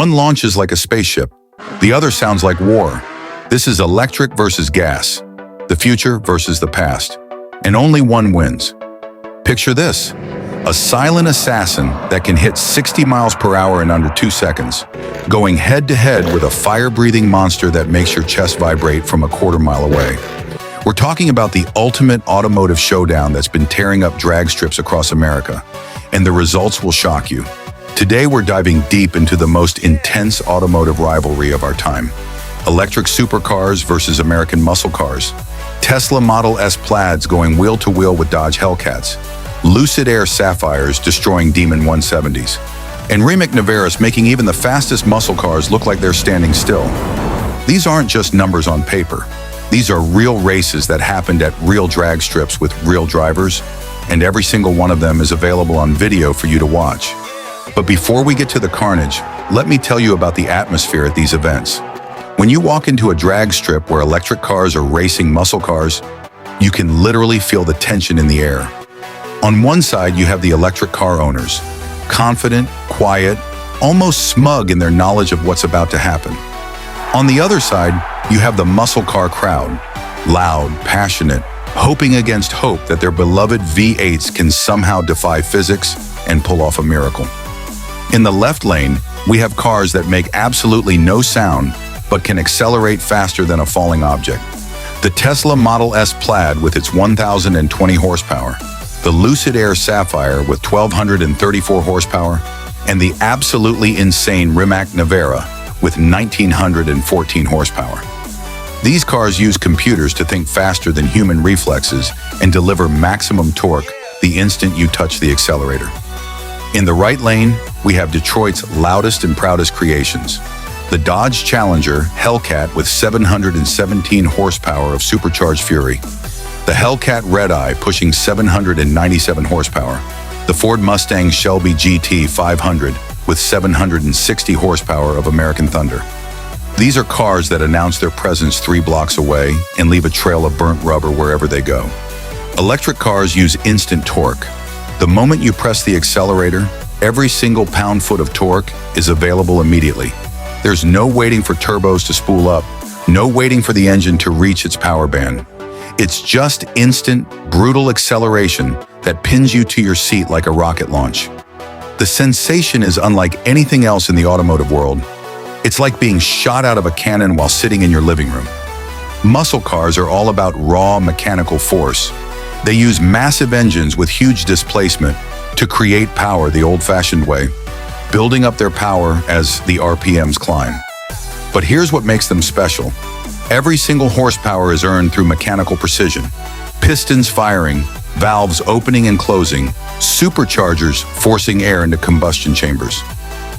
One launches like a spaceship. The other sounds like war. This is electric versus gas, the future versus the past. And only one wins. Picture this, a silent assassin that can hit 60 miles per hour in under 2 seconds, going head-to-head with a fire-breathing monster that makes your chest vibrate from a quarter-mile away. We're talking about the ultimate automotive showdown that's been tearing up drag strips across America, and the results will shock you. Today, we're diving deep into the most intense automotive rivalry of our time. Electric supercars versus American muscle cars. Tesla Model S Plaids going wheel-to-wheel with Dodge Hellcats. Lucid Air Sapphires destroying Demon 170s. And Rimac Naveras making even the fastest muscle cars look like they're standing still. These aren't just numbers on paper. These are real races that happened at real drag strips with real drivers, and every single one of them is available on video for you to watch. But before we get to the carnage, let me tell you about the atmosphere at these events. When you walk into a drag strip where electric cars are racing muscle cars, you can literally feel the tension in the air. On one side, you have the electric car owners, confident, quiet, almost smug in their knowledge of what's about to happen. On the other side, you have the muscle car crowd, loud, passionate, hoping against hope that their beloved V8s can somehow defy physics and pull off a miracle. In the left lane, we have cars that make absolutely no sound, but can accelerate faster than a falling object. The Tesla Model S Plaid with its 1,020 horsepower, the Lucid Air Sapphire with 1,234 horsepower, and the absolutely insane Rimac Navara with 1,914 horsepower. These cars use computers to think faster than human reflexes and deliver maximum torque the instant you touch the accelerator. In the right lane, we have Detroit's loudest and proudest creations. The Dodge Challenger Hellcat with 717 horsepower of supercharged fury. The Hellcat Red Eye pushing 797 horsepower. The Ford Mustang Shelby GT500 with 760 horsepower of American thunder. These are cars that announce their presence 3 blocks away and leave a trail of burnt rubber wherever they go. Electric cars use instant torque. The moment you press the accelerator, every single pound-foot of torque is available immediately. There's no waiting for turbos to spool up, no waiting for the engine to reach its power band. It's just instant, brutal acceleration that pins you to your seat like a rocket launch. The sensation is unlike anything else in the automotive world. It's like being shot out of a cannon while sitting in your living room. Muscle cars are all about raw mechanical force. They use massive engines with huge displacement to create power the old-fashioned way, building up their power as the RPMs climb. But here's what makes them special. Every single horsepower is earned through mechanical precision. Pistons firing, valves opening and closing, superchargers forcing air into combustion chambers.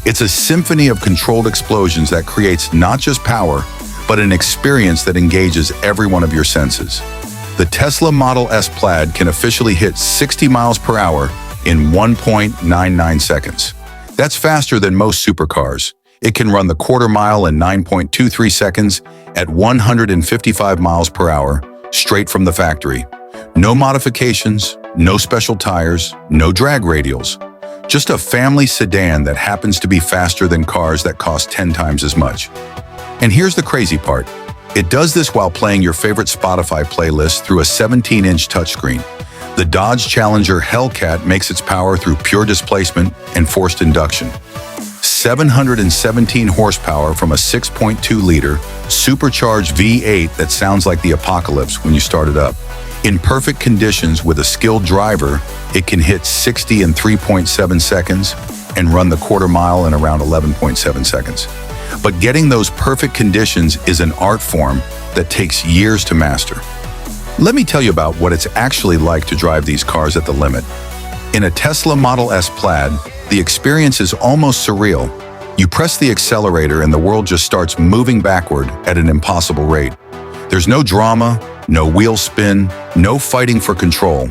It's a symphony of controlled explosions that creates not just power, but an experience that engages every one of your senses. The Tesla Model S Plaid can officially hit 60 miles per hour in 1.99 seconds. That's faster than most supercars. It can run the quarter mile in 9.23 seconds at 155 miles per hour, straight from the factory. No modifications, no special tires, no drag radials. Just a family sedan that happens to be faster than cars that cost 10 times as much. And here's the crazy part. It does this while playing your favorite Spotify playlist through a 17-inch touchscreen. The Dodge Challenger Hellcat makes its power through pure displacement and forced induction. 717 horsepower from a 6.2-liter supercharged V8 that sounds like the apocalypse when you start it up. In perfect conditions with a skilled driver, it can hit 60 in 3.7 seconds and run the quarter mile in around 11.7 seconds. But getting those perfect conditions is an art form that takes years to master. Let me tell you about what it's actually like to drive these cars at the limit. In a Tesla Model S Plaid, the experience is almost surreal. You press the accelerator and the world just starts moving backward at an impossible rate. There's no drama, no wheel spin, no fighting for control.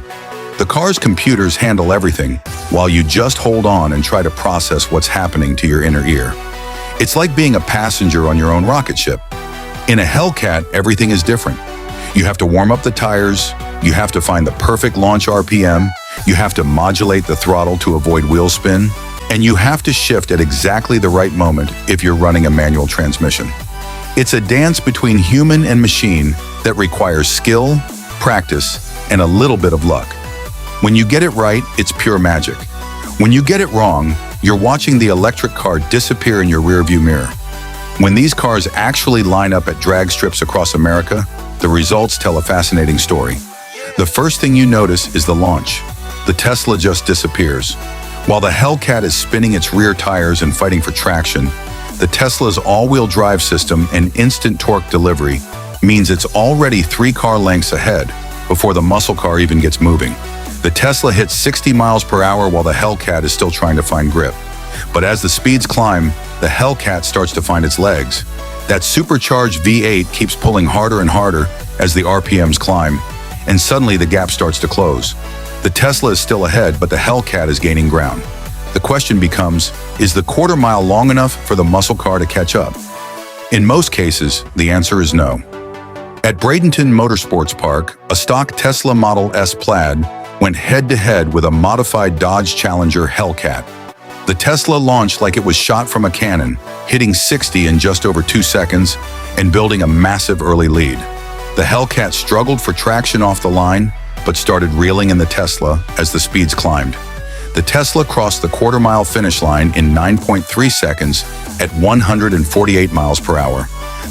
The car's computers handle everything, while you just hold on and try to process what's happening to your inner ear. It's like being a passenger on your own rocket ship. In a Hellcat, everything is different. You have to warm up the tires, you have to find the perfect launch RPM, you have to modulate the throttle to avoid wheel spin, And you have to shift at exactly the right moment if you're running a manual transmission. It's a dance between human and machine that requires skill, practice, and a little bit of luck. When you get it right, it's pure magic. When you get it wrong, you're watching the electric car disappear in your rearview mirror. When these cars actually line up at drag strips across America, the results tell a fascinating story. The first thing you notice is the launch. The Tesla just disappears. While the Hellcat is spinning its rear tires and fighting for traction, the Tesla's all-wheel drive system and instant torque delivery means it's already 3 car lengths ahead before the muscle car even gets moving. The Tesla hits 60 miles per hour while the Hellcat is still trying to find grip. But as the speeds climb, the Hellcat starts to find its legs. That supercharged V8 keeps pulling harder and harder as the RPMs climb, and suddenly the gap starts to close. The Tesla is still ahead, but the Hellcat is gaining ground. The question becomes, is the quarter mile long enough for the muscle car to catch up? In most cases, the answer is no. At Bradenton Motorsports Park, a stock Tesla Model S Plaid went head-to-head with a modified Dodge Challenger Hellcat. The Tesla launched like it was shot from a cannon, hitting 60 in just over 2 seconds and building a massive early lead. The Hellcat struggled for traction off the line, but started reeling in the Tesla as the speeds climbed. The Tesla crossed the quarter-mile finish line in 9.3 seconds at 148 miles per hour.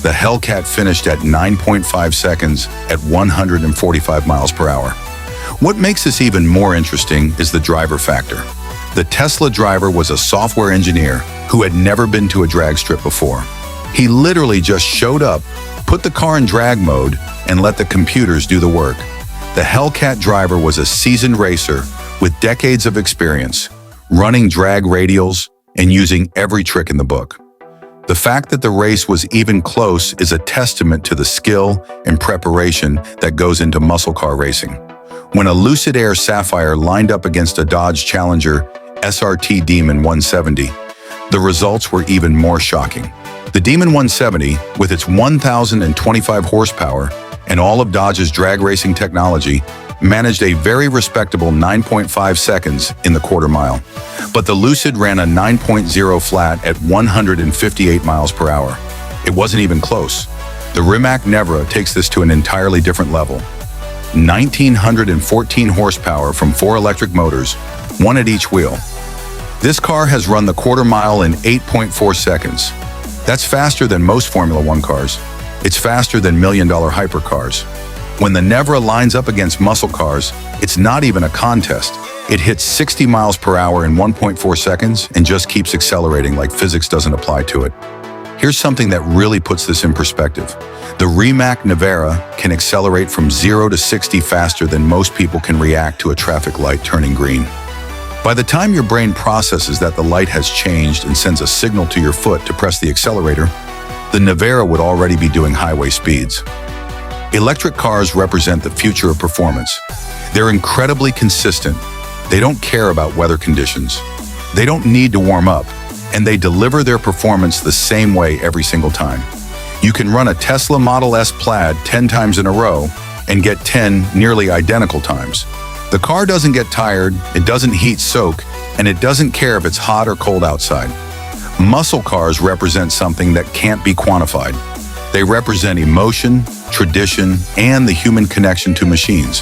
The Hellcat finished at 9.5 seconds at 145 miles per hour. What makes this even more interesting is the driver factor. The Tesla driver was a software engineer who had never been to a drag strip before. He literally just showed up, put the car in drag mode, and let the computers do the work. The Hellcat driver was a seasoned racer with decades of experience, running drag radials and using every trick in the book. The fact that the race was even close is a testament to the skill and preparation that goes into muscle car racing. When a Lucid Air Sapphire lined up against a Dodge Challenger SRT Demon 170, the results were even more shocking. The Demon 170, with its 1,025 horsepower and all of Dodge's drag racing technology, managed a very respectable 9.5 seconds in the quarter mile. But the Lucid ran a 9.0 flat at 158 miles per hour. It wasn't even close. The Rimac Nevera takes this to an entirely different level. 1,914 horsepower from 4 electric motors, 1 at each wheel. This car has run the quarter mile in 8.4 seconds. That's faster than most Formula One cars. It's faster than million-dollar hypercars. When the Nevera lines up against muscle cars, it's not even a contest. It hits 60 miles per hour in 1.4 seconds and just keeps accelerating like physics doesn't apply to it. Here's something that really puts this in perspective. The Rimac Nevera can accelerate from 0 to 60 faster than most people can react to a traffic light turning green. By the time your brain processes that the light has changed and sends a signal to your foot to press the accelerator, the Nevera would already be doing highway speeds. Electric cars represent the future of performance. They're incredibly consistent. They don't care about weather conditions. They don't need to warm up, and they deliver their performance the same way every single time. You can run a Tesla Model S Plaid 10 times in a row and get 10 nearly identical times. The car doesn't get tired, it doesn't heat soak, and it doesn't care if it's hot or cold outside. Muscle cars represent something that can't be quantified. They represent emotion, tradition, and the human connection to machines.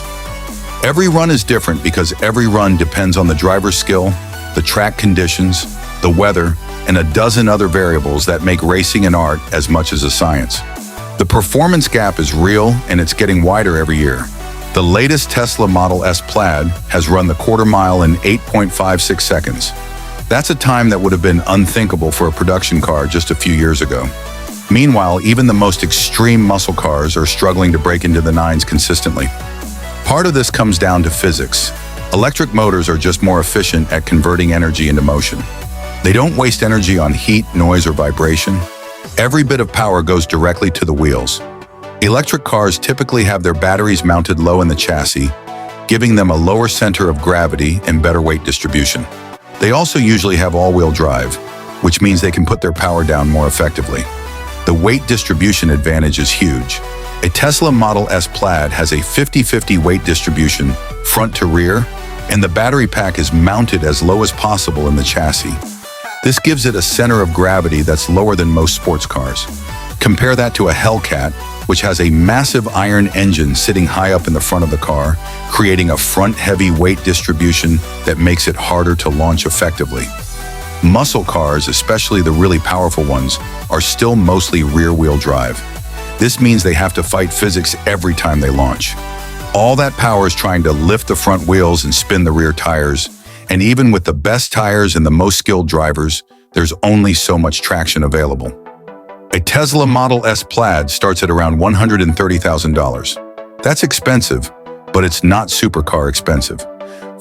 Every run is different because every run depends on the driver's skill, the track conditions, the weather, and a dozen other variables that make racing an art as much as a science. The performance gap is real and it's getting wider every year. The latest Tesla Model S Plaid has run the quarter mile in 8.56 seconds. That's a time that would have been unthinkable for a production car just a few years ago. Meanwhile, even the most extreme muscle cars are struggling to break into the nines consistently. Part of this comes down to physics. Electric motors are just more efficient at converting energy into motion. They don't waste energy on heat, noise, or vibration. Every bit of power goes directly to the wheels. Electric cars typically have their batteries mounted low in the chassis, giving them a lower center of gravity and better weight distribution. They also usually have all-wheel drive, which means they can put their power down more effectively. The weight distribution advantage is huge. A Tesla Model S Plaid has a 50-50 weight distribution, front to rear, and the battery pack is mounted as low as possible in the chassis. This gives it a center of gravity that's lower than most sports cars. Compare that to a Hellcat, which has a massive iron engine sitting high up in the front of the car, creating a front-heavy weight distribution that makes it harder to launch effectively. Muscle cars, especially the really powerful ones, are still mostly rear-wheel drive. This means they have to fight physics every time they launch. All that power is trying to lift the front wheels and spin the rear tires, and even with the best tires and the most skilled drivers, there's only so much traction available. A Tesla Model S Plaid starts at around $130,000. That's expensive, but it's not supercar expensive.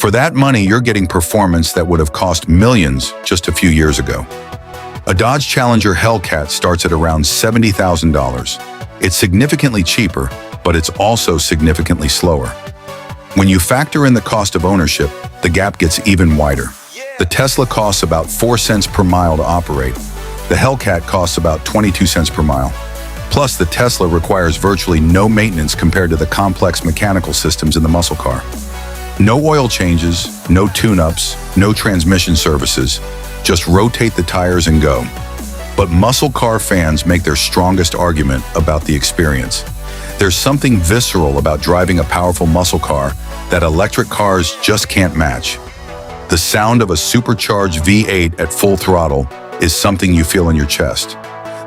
For that money, you're getting performance that would have cost millions just a few years ago. A Dodge Challenger Hellcat starts at around $70,000. It's significantly cheaper, but it's also significantly slower. When you factor in the cost of ownership, the gap gets even wider. The Tesla costs about 4 cents per mile to operate. The Hellcat costs about 22 cents per mile. Plus, the Tesla requires virtually no maintenance compared to the complex mechanical systems in the muscle car. No oil changes, no tune-ups, no transmission services. Just rotate the tires and go. But muscle car fans make their strongest argument about the experience. There's something visceral about driving a powerful muscle car that electric cars just can't match. The sound of a supercharged V8 at full throttle is something you feel in your chest.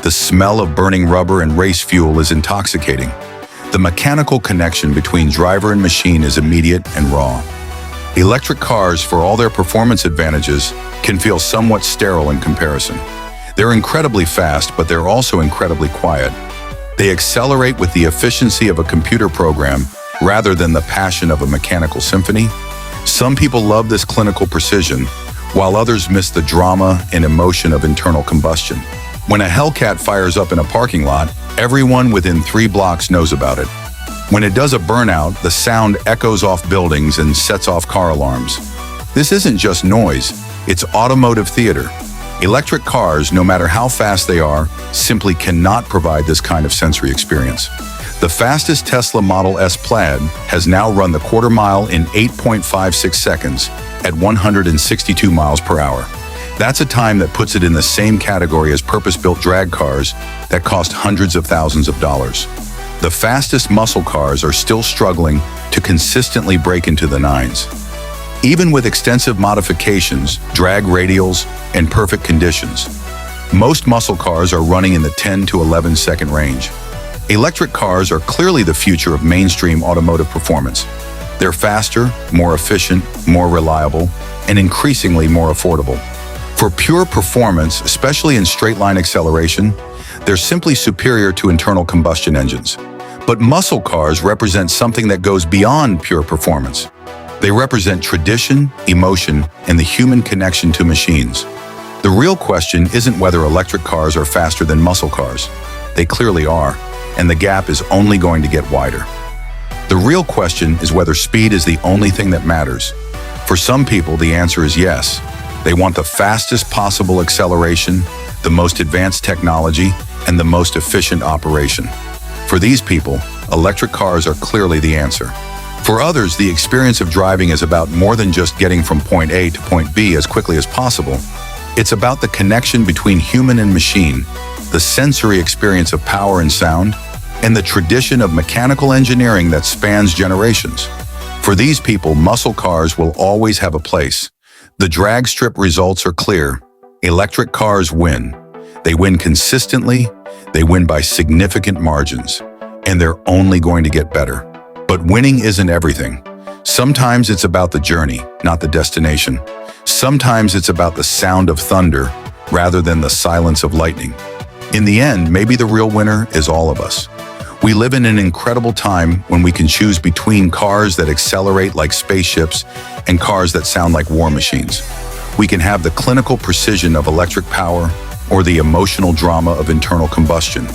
The smell of burning rubber and race fuel is intoxicating. The mechanical connection between driver and machine is immediate and raw. Electric cars, for all their performance advantages, can feel somewhat sterile in comparison. They're incredibly fast, but they're also incredibly quiet. They accelerate with the efficiency of a computer program rather than the passion of a mechanical symphony. Some people love this clinical precision, while others miss the drama and emotion of internal combustion. When a Hellcat fires up in a parking lot, everyone within 3 blocks knows about it. When it does a burnout, the sound echoes off buildings and sets off car alarms. This isn't just noise, it's automotive theater. Electric cars, no matter how fast they are, simply cannot provide this kind of sensory experience. The fastest Tesla Model S Plaid has now run the quarter mile in 8.56 seconds at 162 miles per hour. That's a time that puts it in the same category as purpose-built drag cars that cost hundreds of thousands of dollars. The fastest muscle cars are still struggling to consistently break into the 9s. Even with extensive modifications, drag radials, and perfect conditions, most muscle cars are running in the 10 to 11 second range. Electric cars are clearly the future of mainstream automotive performance. They're faster, more efficient, more reliable, and increasingly more affordable. For pure performance, especially in straight-line acceleration, they're simply superior to internal combustion engines. But muscle cars represent something that goes beyond pure performance. They represent tradition, emotion, and the human connection to machines. The real question isn't whether electric cars are faster than muscle cars. They clearly are, and the gap is only going to get wider. The real question is whether speed is the only thing that matters. For some people, the answer is yes. They want the fastest possible acceleration, the most advanced technology, and the most efficient operation. For these people, electric cars are clearly the answer. For others, the experience of driving is about more than just getting from point A to point B as quickly as possible. It's about the connection between human and machine, the sensory experience of power and sound, and the tradition of mechanical engineering that spans generations. For these people, muscle cars will always have a place. The drag strip results are clear. Electric cars win. They win consistently, they win by significant margins, and they're only going to get better. But winning isn't everything. Sometimes it's about the journey, not the destination. Sometimes it's about the sound of thunder rather than the silence of lightning. In the end, maybe the real winner is all of us. We live in an incredible time when we can choose between cars that accelerate like spaceships and cars that sound like war machines. We can have the clinical precision of electric power or the emotional drama of internal combustion.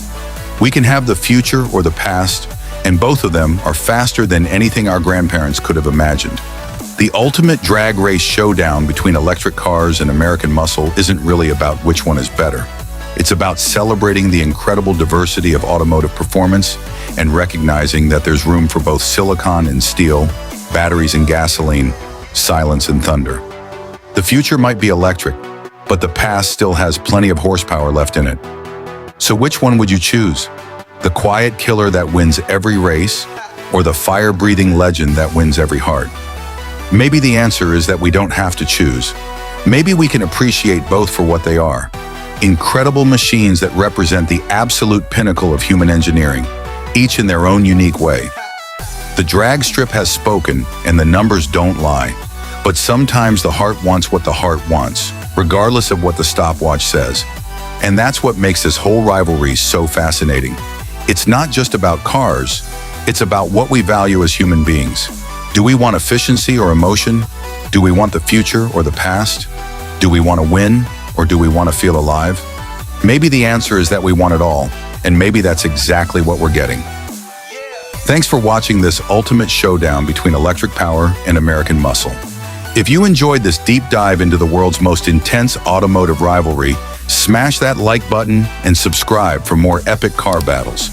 We can have the future or the past, and both of them are faster than anything our grandparents could have imagined. The ultimate drag race showdown between electric cars and American muscle isn't really about which one is better. It's about celebrating the incredible diversity of automotive performance and recognizing that there's room for both silicon and steel, batteries and gasoline, silence and thunder. The future might be electric, but but the past still has plenty of horsepower left in it. So which one would you choose? The quiet killer that wins every race, or the fire-breathing legend that wins every heart? Maybe the answer is that we don't have to choose. Maybe we can appreciate both for what they are. Incredible machines that represent the absolute pinnacle of human engineering, each in their own unique way. The drag strip has spoken, and the numbers don't lie. But sometimes the heart wants what the heart wants, regardless of what the stopwatch says. And that's what makes this whole rivalry so fascinating. It's not just about cars, it's about what we value as human beings. Do we want efficiency or emotion? Do we want the future or the past? Do we want to win or do we want to feel alive? Maybe the answer is that we want it all, and maybe that's exactly what we're getting. Thanks for watching this ultimate showdown between electric power and American muscle. If you enjoyed this deep dive into the world's most intense automotive rivalry, smash that like button and subscribe for more epic car battles.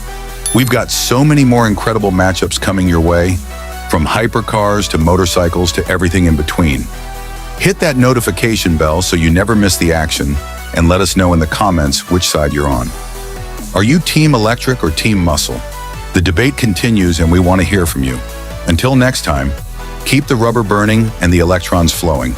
We've got so many more incredible matchups coming your way, from hypercars to motorcycles to everything in between. Hit that notification bell so you never miss the action, and let us know in the comments which side you're on. Are you Team Electric or Team Muscle? The debate continues and we want to hear from you. Until next time, keep the rubber burning and the electrons flowing.